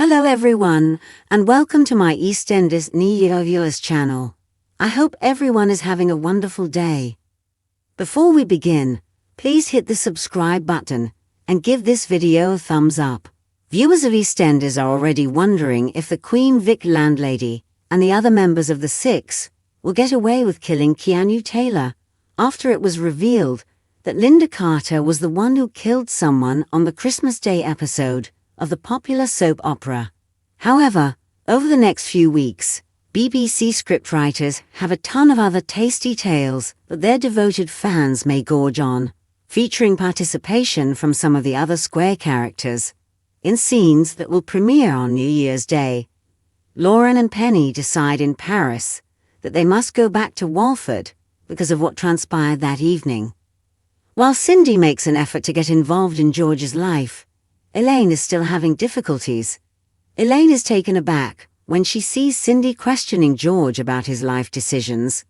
Hello everyone, and welcome to my EastEnders viewers channel. I hope everyone is having a wonderful day. Before we begin, please hit the subscribe button and give this video a thumbs up. Viewers of EastEnders are already wondering if the Queen Vic landlady and the other members of the Six will get away with killing Keanu Taylor after it was revealed that Linda Carter was the one who killed someone on the Christmas Day episode of the popular soap opera. However, over the next few weeks, BBC scriptwriters have a ton of other tasty tales that their devoted fans may gorge on, featuring participation from some of the other Square characters, in scenes that will premiere on New Year's Day. Lauren and Penny decide in Paris that they must go back to Walford because of what transpired that evening. While Cindy makes an effort to get involved in George's life, Elaine is still having difficulties. Elaine is taken aback when she sees Cindy questioning George about his life decisions.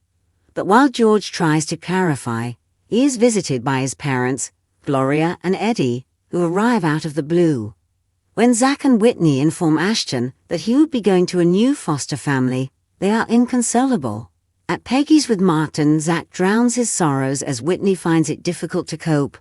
But while George tries to clarify, he is visited by his parents, Gloria and Eddie, who arrive out of the blue. When Zach and Whitney inform Ashton that he would be going to a new foster family, they are inconsolable. At Peggy's with Martin, Zach drowns his sorrows as Whitney finds it difficult to cope.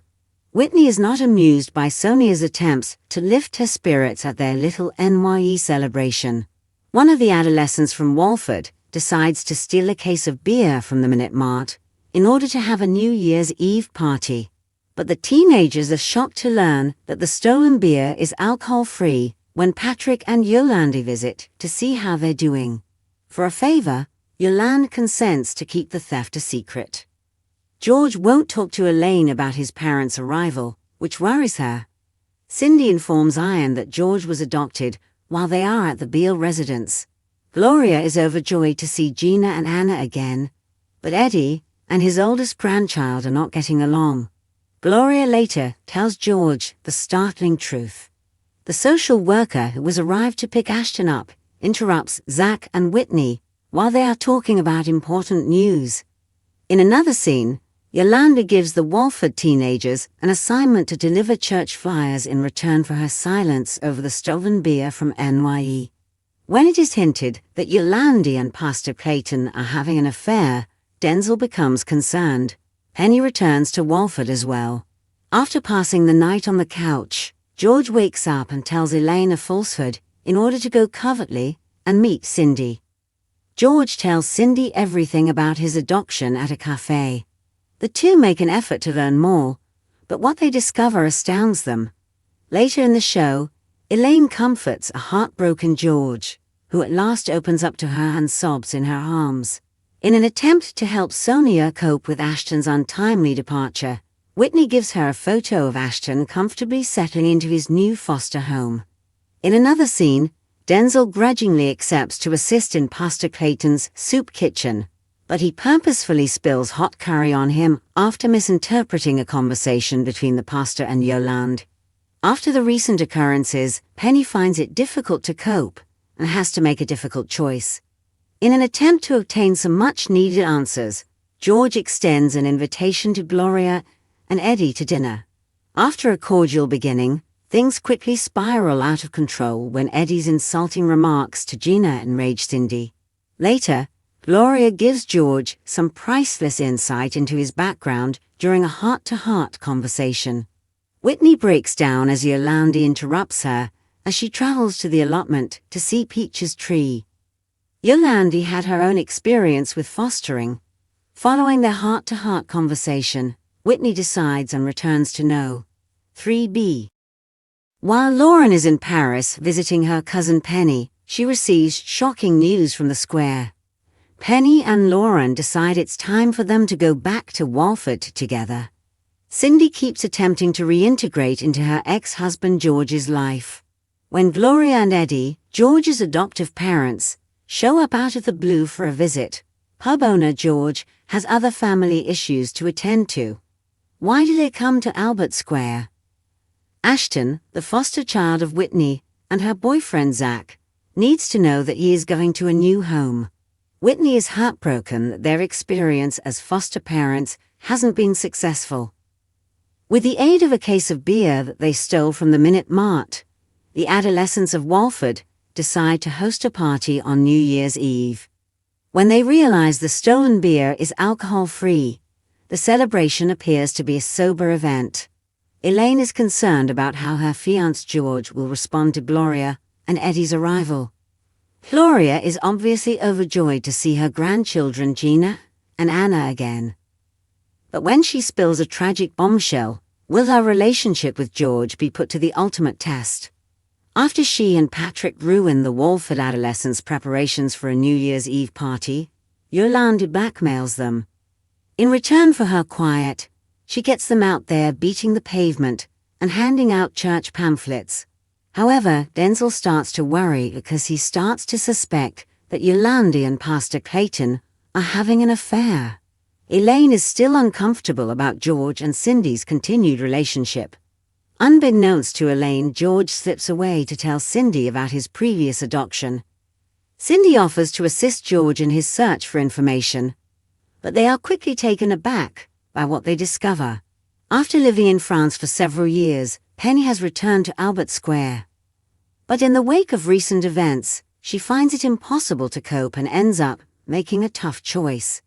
Whitney is not amused by Sonia's attempts to lift her spirits at their little NYE celebration. One of the adolescents from Walford decides to steal a case of beer from the Minute Mart in order to have a New Year's Eve party. But the teenagers are shocked to learn that the stolen beer is alcohol-free when Patrick and Yolande visit to see how they're doing. For a favor, Yolande consents to keep the theft a secret. George won't talk to Elaine about his parents' arrival, which worries her. Cindy informs Ian that George was adopted while they are at the Beale residence. Gloria is overjoyed to see Gina and Anna again, but Eddie and his oldest grandchild are not getting along. Gloria later tells George the startling truth. The social worker who was arrived to pick Ashton up interrupts Zach and Whitney while they are talking about important news. In another scene, Yolanda gives the Walford teenagers an assignment to deliver church flyers in return for her silence over the stolen beer from NYE. When it is hinted that Yolande and Pastor Clayton are having an affair, Denzel becomes concerned. Penny returns to Walford as well. After passing the night on the couch, George wakes up and tells Elaine a falsehood in order to go covertly and meet Cindy. George tells Cindy everything about his adoption at a cafe. The two make an effort to learn more, but what they discover astounds them. Later in the show, Elaine comforts a heartbroken George, who at last opens up to her and sobs in her arms. In an attempt to help Sonia cope with Ashton's untimely departure, Whitney gives her a photo of Ashton comfortably settling into his new foster home. In another scene, Denzel grudgingly accepts to assist in Pastor Clayton's soup kitchen, but he purposefully spills hot curry on him after misinterpreting a conversation between the pastor and Yolande. After the recent occurrences, Penny finds it difficult to cope and has to make a difficult choice. In an attempt to obtain some much-needed answers, George extends an invitation to Gloria and Eddie to dinner. After a cordial beginning, things quickly spiral out of control when Eddie's insulting remarks to Gina enrage Cindy. Later, Gloria gives George some priceless insight into his background during a heart-to-heart conversation. Whitney breaks down as Yolande interrupts her as she travels to the allotment to see Peach's tree. Yolande had her own experience with fostering. Following their heart-to-heart conversation, Whitney decides and returns to know. 3b. While Lauren is in Paris visiting her cousin Penny, she receives shocking news from the Square. Penny and Lauren decide it's time for them to go back to Walford together. Cindy keeps attempting to reintegrate into her ex-husband George's life. When Gloria and Eddie, George's adoptive parents, show up out of the blue for a visit, pub owner George has other family issues to attend to. Why do they come to Albert Square? Ashton, the foster child of Whitney, and her boyfriend Zach, needs to know that he is going to a new home. Whitney is heartbroken that their experience as foster parents hasn't been successful. With the aid of a case of beer that they stole from the Minute Mart, the adolescents of Walford decide to host a party on New Year's Eve. When they realize the stolen beer is alcohol-free, the celebration appears to be a sober event. Elaine is concerned about how her fiancé George will respond to Gloria and Eddie's arrival. Gloria is obviously overjoyed to see her grandchildren Gina and Anna again. But when she spills a tragic bombshell, will her relationship with George be put to the ultimate test? After she and Patrick ruin the Walford adolescents' preparations for a New Year's Eve party, Yolande blackmails them. In return for her quiet, she gets them out there beating the pavement and handing out church pamphlets. However, Denzel starts to worry because he starts to suspect that Yolande and Pastor Clayton are having an affair. Elaine is still uncomfortable about George and Cindy's continued relationship. Unbeknownst to Elaine, George slips away to tell Cindy about his previous adoption. Cindy offers to assist George in his search for information, but they are quickly taken aback by what they discover. After living in France for several years, Penny has returned to Albert Square. But in the wake of recent events, she finds it impossible to cope and ends up making a tough choice.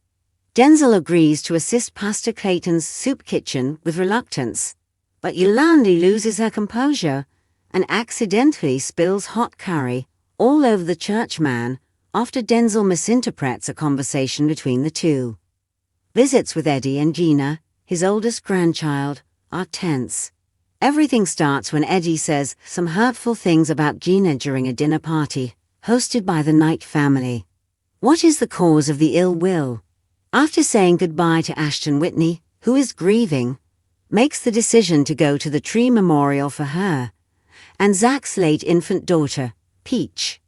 Denzel agrees to assist Pastor Clayton's soup kitchen with reluctance, but Yolande loses her composure and accidentally spills hot curry all over the churchman after Denzel misinterprets a conversation between the two. Visits with Eddie and Gina, his oldest grandchild, are tense. Everything starts when Eddie says some hurtful things about Gina during a dinner party hosted by the Knight family. What is the cause of the ill will? After saying goodbye to Ashton Whitney, who is grieving, makes the decision to go to the tree memorial for her and Zach's late infant daughter, Peach.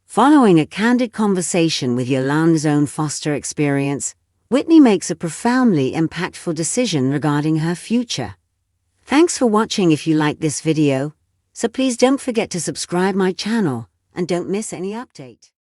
Following a candid conversation with Yolande's own foster experience, Whitney makes a profoundly impactful decision regarding her future. Thanks for watching. If you like this video, so please don't forget to subscribe my channel and don't miss any update.